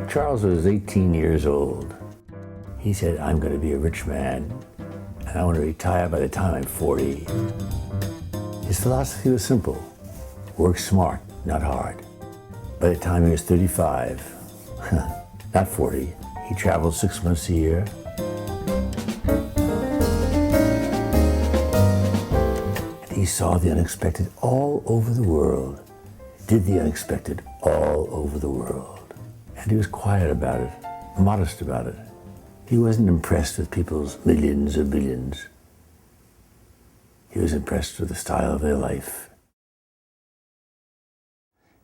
Charles was 18 years old. He said, I'm going to be a rich man, and I want to retire by the time I'm 40. His philosophy was simple: work smart, not hard. By the time he was 35, not 40, he traveled 6 months a year. And he saw the unexpected all over the world, did the unexpected all over the world. And he was quiet about it, modest about it. He wasn't impressed with people's millions or billions. He was impressed with the style of their life.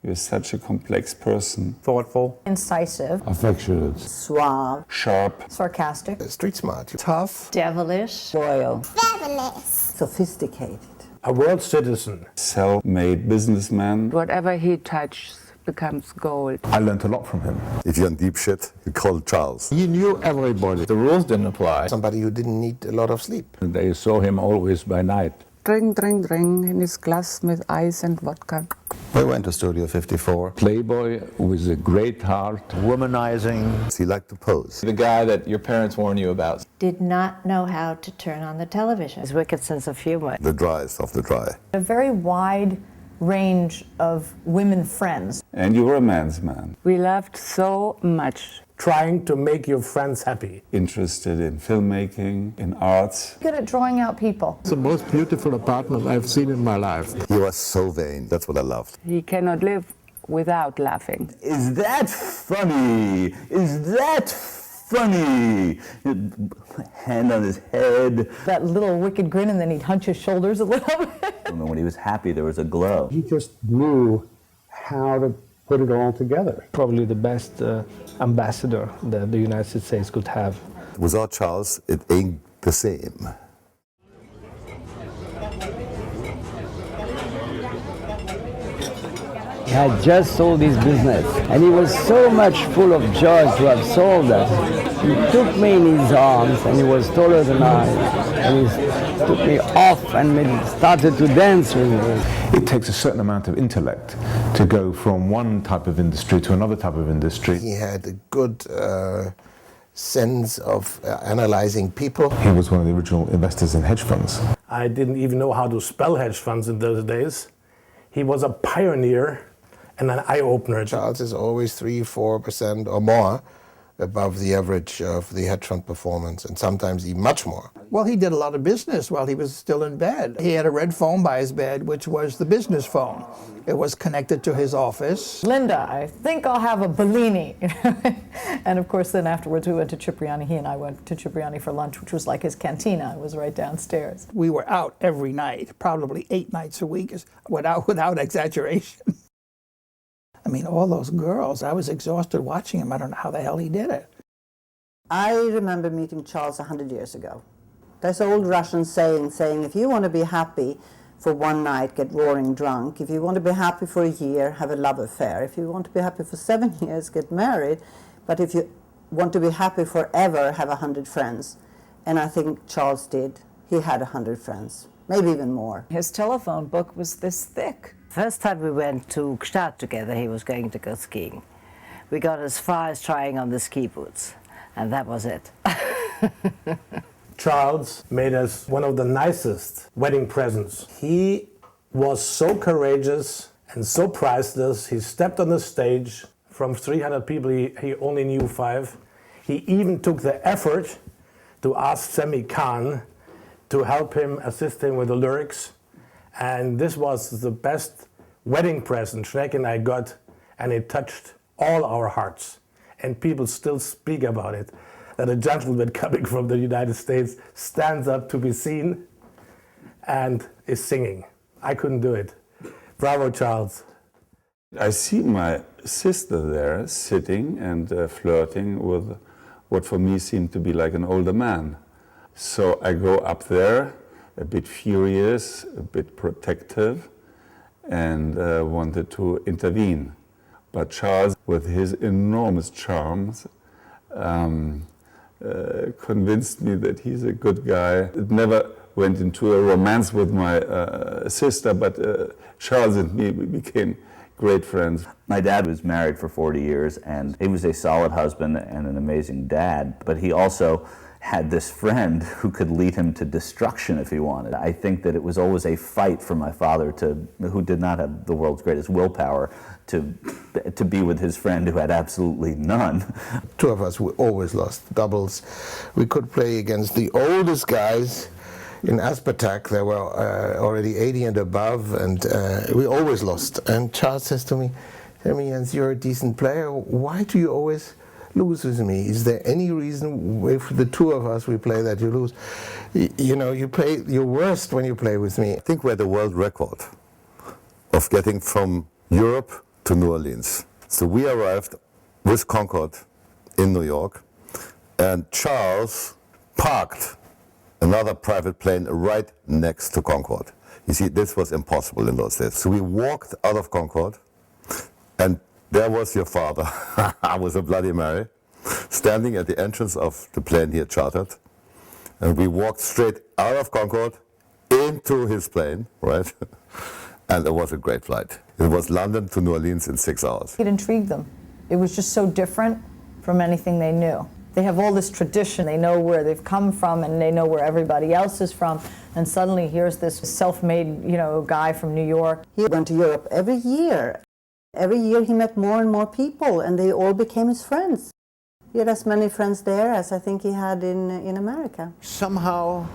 He was such a complex person. Thoughtful. Incisive. Affectionate. Suave. Sharp. Sarcastic. Street smart. Tough. Devilish. Loyal. Fabulous. Sophisticated. A world citizen. Self-made businessman. Whatever he touches becomes gold. I learned a lot from him. If you're in deep shit, you call Charles. He knew everybody. The rules didn't apply. Somebody who didn't need a lot of sleep. They saw him always by night. Drink, drink, drink in his glass with ice and vodka. We went to Studio 54. Playboy with a great heart. Womanizing. He liked to pose. The guy that your parents warned you about. Did not know how to turn on the television. His wicked sense of humor. The driest of the dry. A very wide range of women friends. And you were a man's man. We loved so much. Trying to make your friends happy. Interested in filmmaking, in arts. Good at drawing out people. It's the most beautiful apartment I've seen in my life. He was so vain. That's what I loved. He cannot live without laughing. Is that funny? Is that funny? Hand on his head. That little wicked grin, and then he'd hunch his shoulders a little bit. When he was happy, there was a glow. He just knew how to put it all together. Probably the best ambassador that the United States could have. Without Charles, it ain't the same. He had just sold his business, and he was so much full of joy to have sold that he took me in his arms, and he was taller than I, and he took me off and started to dance with me. It takes a certain amount of intellect to go from one type of industry to another type of industry. He had a good sense of analyzing people. He was one of the original investors in hedge funds. I didn't even know how to spell hedge funds in those days. He was a pioneer and an eye-opener. Charles is always 3-4% or more above the average of the hedge fund performance, and sometimes even much more. Well, he did a lot of business while he was still in bed. He had a red phone by his bed, which was the business phone. It was connected to his office. Linda, I think I'll have a Bellini. And of course, then afterwards we went to Cipriani. He and I went to Cipriani for lunch, which was like his cantina. It was right downstairs. We were out every night, probably 8 nights a week, without exaggeration. I mean, all those girls, I was exhausted watching him. I don't know how the hell he did it. I remember meeting Charles 100 years ago. There's an old Russian saying, if you want to be happy for one night, get roaring drunk. If you want to be happy for a year, have a love affair. If you want to be happy for 7 years, get married. But if you want to be happy forever, have 100 friends. And I think Charles did. He had 100 friends, maybe even more. His telephone book was this thick. First time we went to Gstaad together, he was going to go skiing. We got as far as trying on the ski boots, and that was it. Charles made us one of the nicest wedding presents. He was so courageous and so priceless. He stepped on the stage. From 300 people, he only knew 5. He even took the effort to ask Sammy Khan to help him, assist him with the lyrics. And this was the best wedding present Schneck and I got, and it touched all our hearts. And people still speak about it, that a gentleman coming from the United States stands up to be seen and is singing. I couldn't do it. Bravo, Charles. I see my sister there sitting and flirting with what for me seemed to be like an older man. So I go up there, a bit furious, a bit protective, and wanted to intervene. But Charles, with his enormous charms, convinced me that he's a good guy. It never went into a romance with my sister, but Charles and me, we became great friends. My dad was married for 40 years, and he was a solid husband and an amazing dad, but he also had this friend who could lead him to destruction if he wanted. I think that it was always a fight for my father, who did not have the world's greatest willpower, to be with his friend who had absolutely none. Two of us, we always lost doubles. We could play against the oldest guys in Aspartak. They were already 80 and above, and we always lost. And Charles says to me, Jens, you're a decent player. Why do you always lose with me? Is there any reason if the two of us we play that you lose? You know, you play your worst when you play with me. I think we're the world record of getting from Europe to New Orleans. So we arrived with Concorde in New York, and Charles parked another private plane right next to Concorde. You see, this was impossible in those days. So we walked out of Concorde, and there was your father, with a Bloody Mary, standing at the entrance of the plane he had chartered. And we walked straight out of Concorde into his plane, right? And it was a great flight. It was London to New Orleans in 6 hours. It intrigued them. It was just so different from anything they knew. They have all this tradition. They know where they've come from, and they know where everybody else is from. And suddenly here's this self-made, guy from New York. He went to Europe every year. Every year he met more and more people, and they all became his friends. He had as many friends there as I think he had in America. Somehow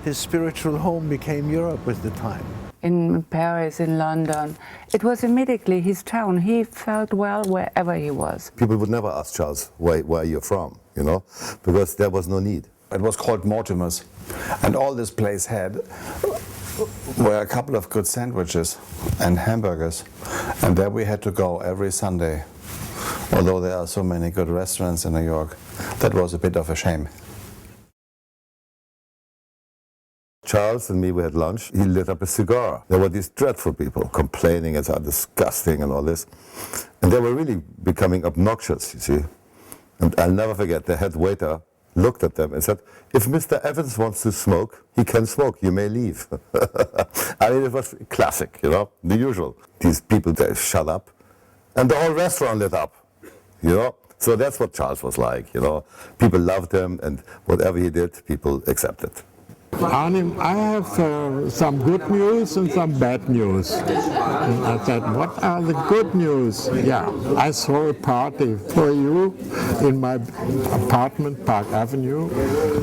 his spiritual home became Europe with the time. In Paris, in London, it was immediately his town. He felt well wherever he was. People would never ask Charles, where you're from, because there was no need. It was called Mortimer's, and all this place had were a couple of good sandwiches and hamburgers, and there we had to go every Sunday. Although there are so many good restaurants in New York, that was a bit of a shame. Charles and me, we had lunch. He lit up a cigar. There were these dreadful people complaining it's disgusting and all this. And they were really becoming obnoxious, you see. And I'll never forget, the head waiter looked at them and said, if Mr. Evans wants to smoke, he can smoke, you may leave. I mean, it was classic, the usual. These people, they shut up. And the whole restaurant lit up, So that's what Charles was like, People loved him, and whatever he did, people accepted. Arnim, I have some good news and some bad news. And I said, what are the good news? Yeah, I saw a party for you in my apartment, Park Avenue.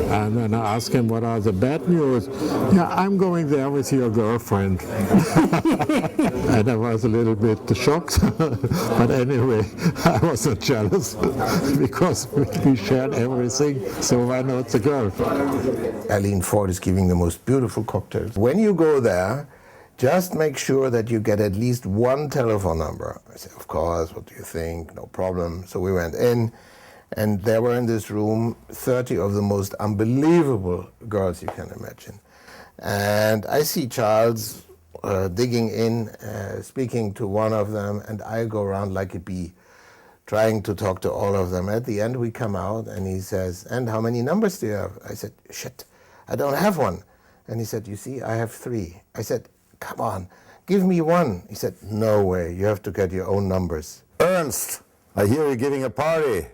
And then I asked him, what are the bad news? Yeah, I'm going there with your girlfriend. And I was a little bit shocked. But anyway, I was not jealous because we shared everything. So why not the girlfriend? Eileen Ford is giving the most beautiful cocktails. When you go there, just make sure that you get at least one telephone number. I said, of course, what do you think? No problem. So we went in, and there were in this room 30 of the most unbelievable girls you can imagine. And I see Charles digging in, speaking to one of them, and I go around like a bee, trying to talk to all of them. At the end, we come out, and he says, and how many numbers do you have? I said, shit, I don't have one. And he said, you see, I have 3. I said, come on, give me one. He said, no way, you have to get your own numbers. Ernst, I hear you're giving a party.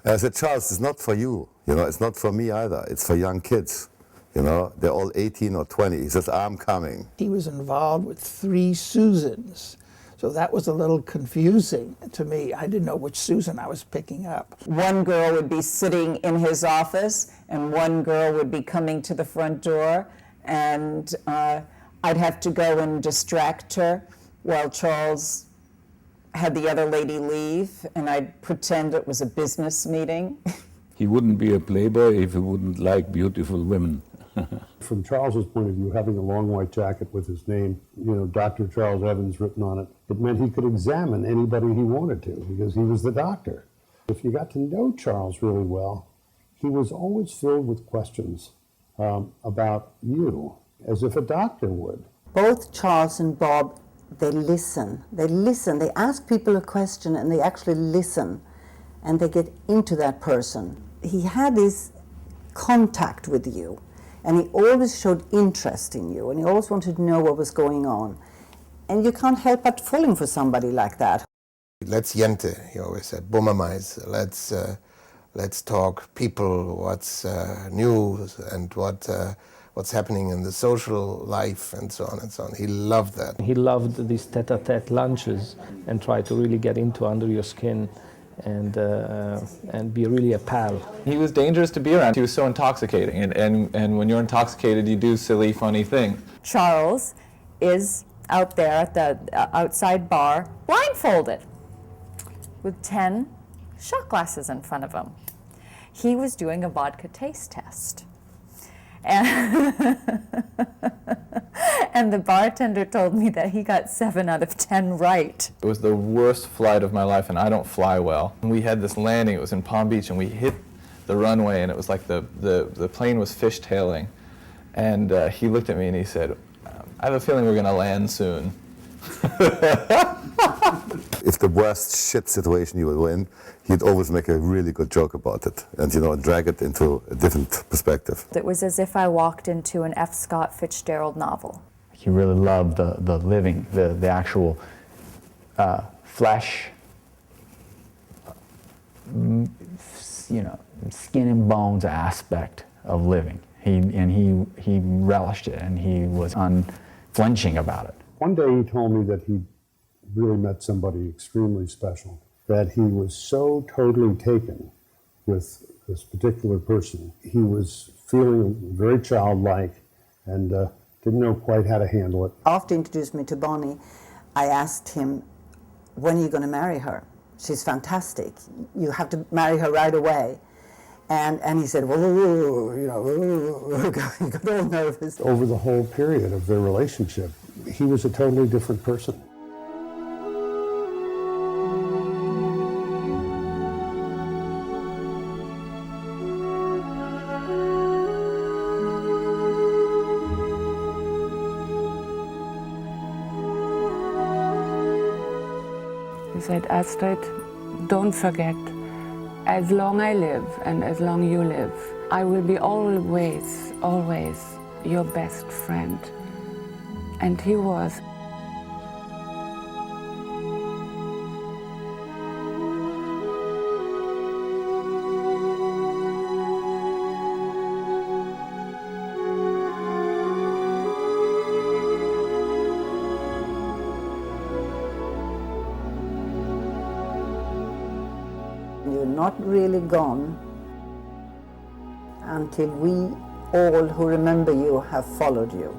And I said, Charles, it's not for you. It's not for me either. It's for young kids. They're all 18 or 20. He says, I'm coming. He was involved with 3 Susans. So that was a little confusing to me. I didn't know which Susan I was picking up. One girl would be sitting in his office, and one girl would be coming to the front door, and I'd have to go and distract her while Charles had the other lady leave, and I'd pretend it was a business meeting. He wouldn't be a playboy if he wouldn't like beautiful women. From Charles's point of view, having a long white jacket with his name, Dr. Charles Evans written on it, it meant he could examine anybody he wanted to because he was the doctor. If you got to know Charles really well, he was always filled with questions about you, as if a doctor would. Both Charles and Bob, they listen. They listen. They ask people a question and they actually listen, and they get into that person. He had this contact with you, and he always showed interest in you, and he always wanted to know what was going on. And you can't help but falling for somebody like that. Let's Jente, he always said, Bummermais, let's talk people, what's news and what's happening in the social life and so on and so on. He loved that. He loved these tete-a-tete lunches and tried to really get into under your skin and be really a pal. He was dangerous to be around. He was so intoxicating, and when you're intoxicated, you do silly, funny things. Charles is out there at the outside bar, blindfolded, with 10 shot glasses in front of him. He was doing a vodka taste test. And the bartender told me that he got 7 out of 10 right. It was the worst flight of my life, and I don't fly well. We had this landing, it was in Palm Beach, and we hit the runway, and it was like the plane was fishtailing. And he looked at me and he said, I have a feeling we're going to land soon. If the worst shit situation you were in, he'd always make a really good joke about it and, you know, drag it into a different perspective. It was as if I walked into an F. Scott Fitzgerald novel. He really loved the living, the actual flesh, you know, skin and bones aspect of living. He relished it, and he was unflinching about it. One day he told me that he really met somebody extremely special, that he was so totally taken with this particular person. He was feeling very childlike and didn't know quite how to handle it. After he introduced me to Bonnie, I asked him, when are you going to marry her? She's fantastic. You have to marry her right away. And he said, well, you know, he got all nervous. Over the whole period of their relationship, he was a totally different person. He said, Astrid, don't forget, as long I live and as long you live, I will be always, always your best friend. And he was. You're not really gone until we all who remember you have followed you.